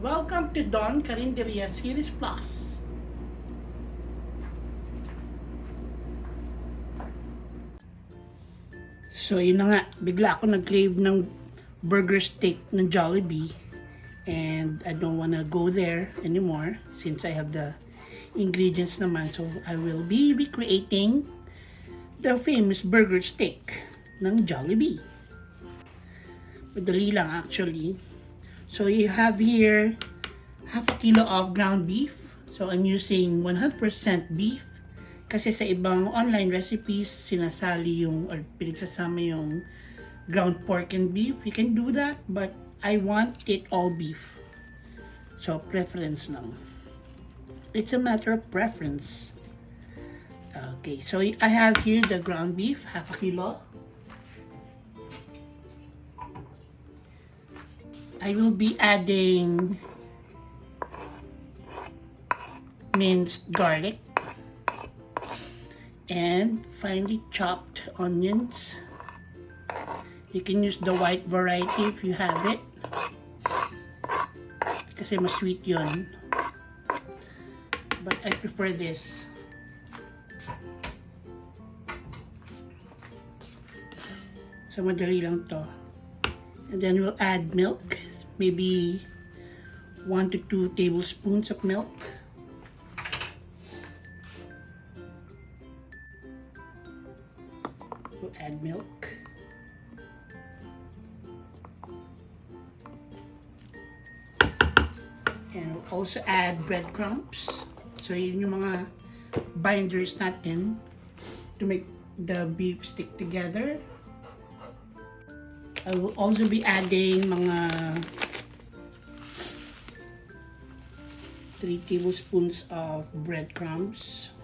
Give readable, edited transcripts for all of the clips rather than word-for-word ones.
Welcome to Don Carinderia Series Plus. So yun na nga, bigla ako nag-crave ng burger steak ng Jollibee. And I don't wanna go there anymore since I have the ingredients naman. So I will be recreating the famous burger steak ng Jollibee. Madali lang actually. So you have here half a kilo of ground beef. So I'm using 100% beef. Kasi sa ibang online recipes, sinasali yung or pinagsasama yung ground pork and beef. You can do that, but I want it all beef. So preference lang. It's a matter of preference. Okay, so I have here the ground beef, half a kilo. I will be adding minced garlic and finely chopped onions. You can use the white variety if you have it. Kasi mas sweet yun. But I prefer this. So madali lang to. And then we'll add milk. Maybe 1 to 2 tablespoons of milk. We'll add milk. And we'll also add breadcrumbs. So yun yung mga binders natin to make the beef stick together. I will also be adding mga 3 tablespoons of breadcrumbs.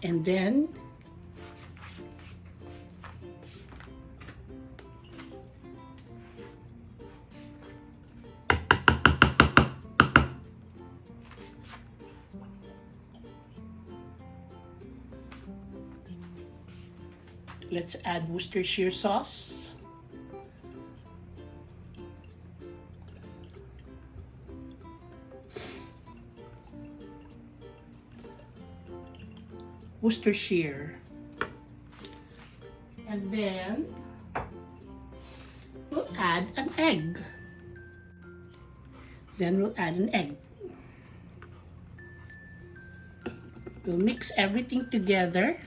And then let's add Worcestershire sauce. Worcestershire. And then we'll add an egg. Then we'll add an egg. We'll mix everything together.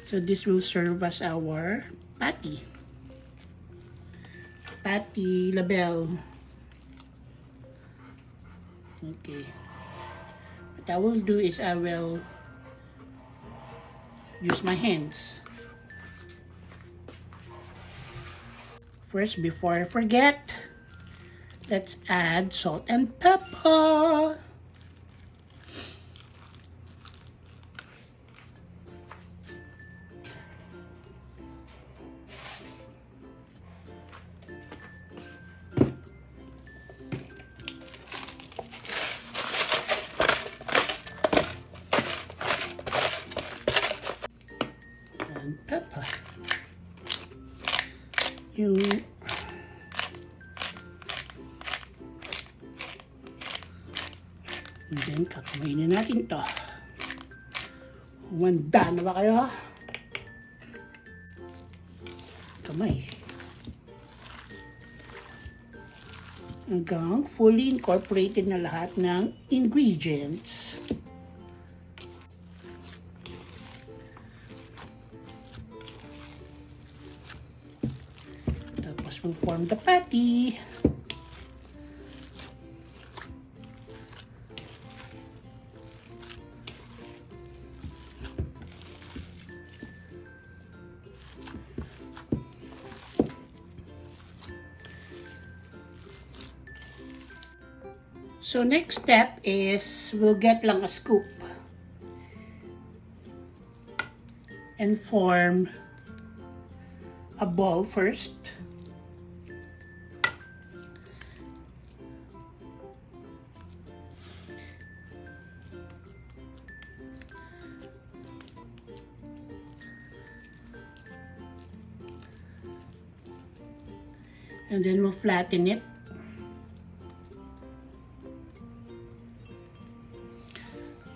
So this will serve as our patty label. Okay. What I will do is I will use my hands. First, before I forget, let's add salt and pepper. Pepper. Yung and then kakainin natin to. Humanda na ba kayo? Kamay. Hanggang fully incorporated na lahat ng ingredients. Will form the patty. So next step is we'll get lang a scoop and form a ball first. And then we'll flatten it.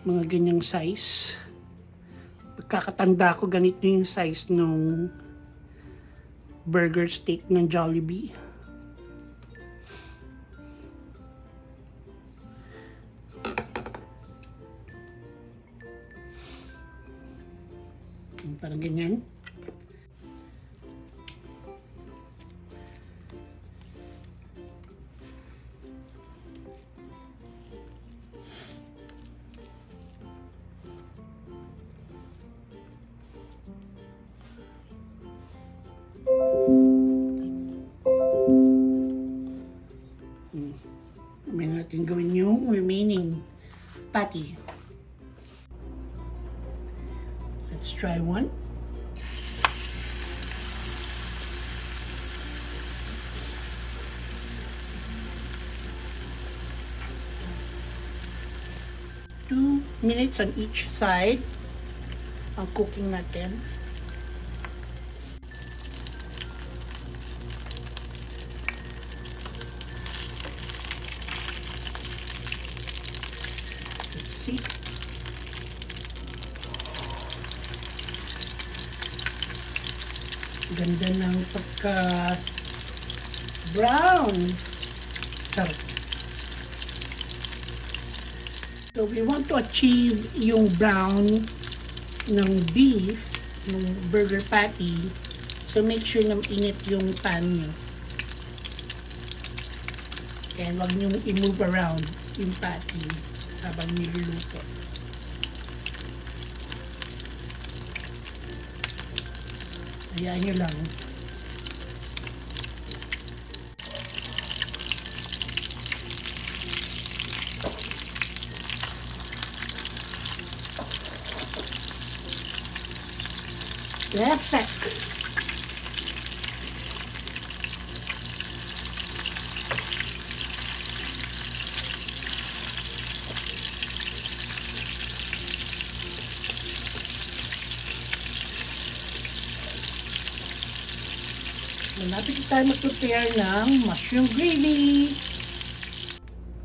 Mga ganyang size. Pagkakatanda ko, ganito yung size ng burger steak ng Jollibee. Parang ganyan. May natin gawin yung remaining patty. Let's try one. Two minutes on each side ang cooking natin. Let's see. Ganda ng pagka brown. Sarap. So we want to achieve yung brown ng beef, ng burger patty. So make sure na mainit yung pan nyo. And wag nyo i-move around yung patty habang niluluto. Hayaan nyo lang. Perfect! Malapit tayo mag-prepare ng mushroom gravy.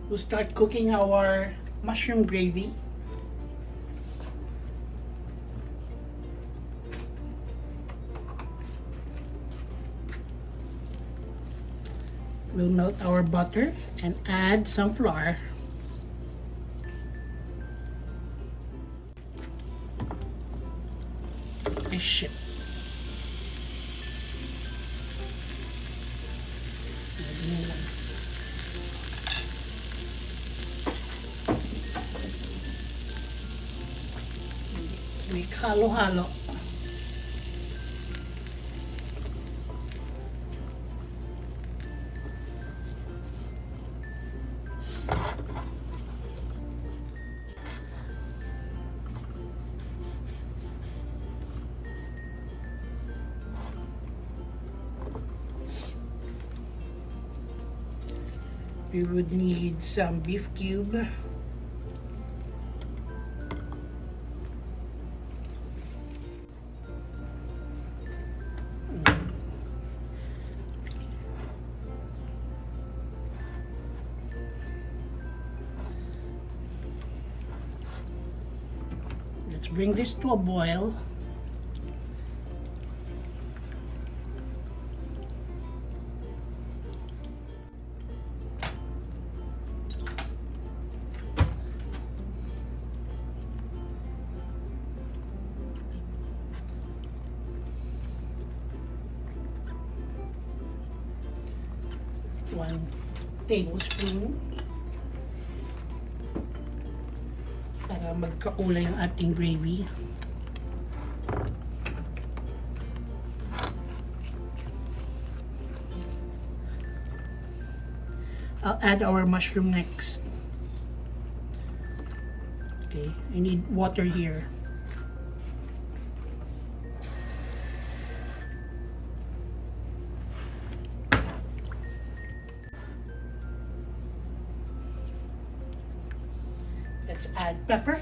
We'll start cooking our mushroom gravy. We'll melt our butter and add some flour. Shit. May halo-halo. We would need some beef cube. Let's bring this to a boil. One tablespoon para magkakulay ang ating gravy. I'll add our mushroom next. Okay, I need water here. Let's add pepper.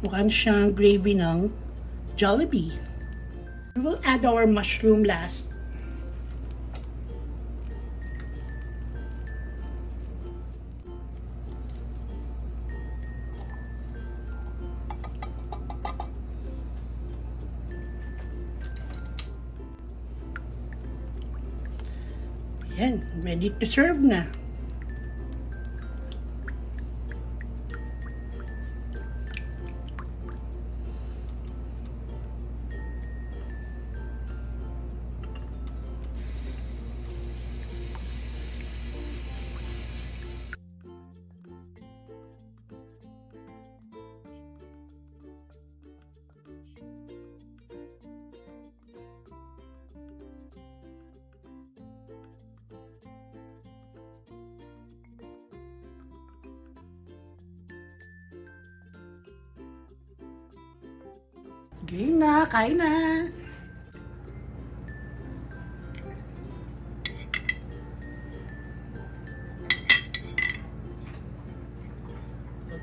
Mukhang siyang gravy ng Jollibee. We will add our mushroom last. Yan, ready to serve na. Game na, kain na.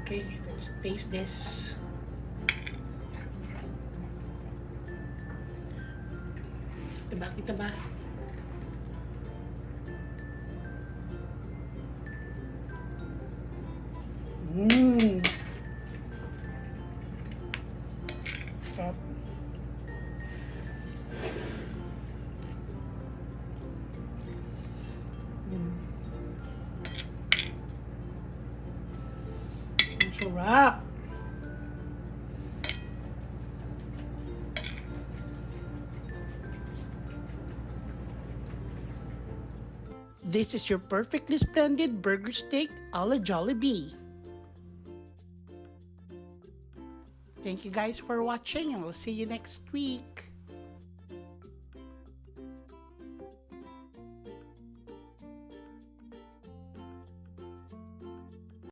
Okay, let's taste this. Kita ba? Mmm. Sarap. Ang sarap. This is your perfectly splendid burger steak a la Jollibee. Thank you guys for watching, and I'll see you next week.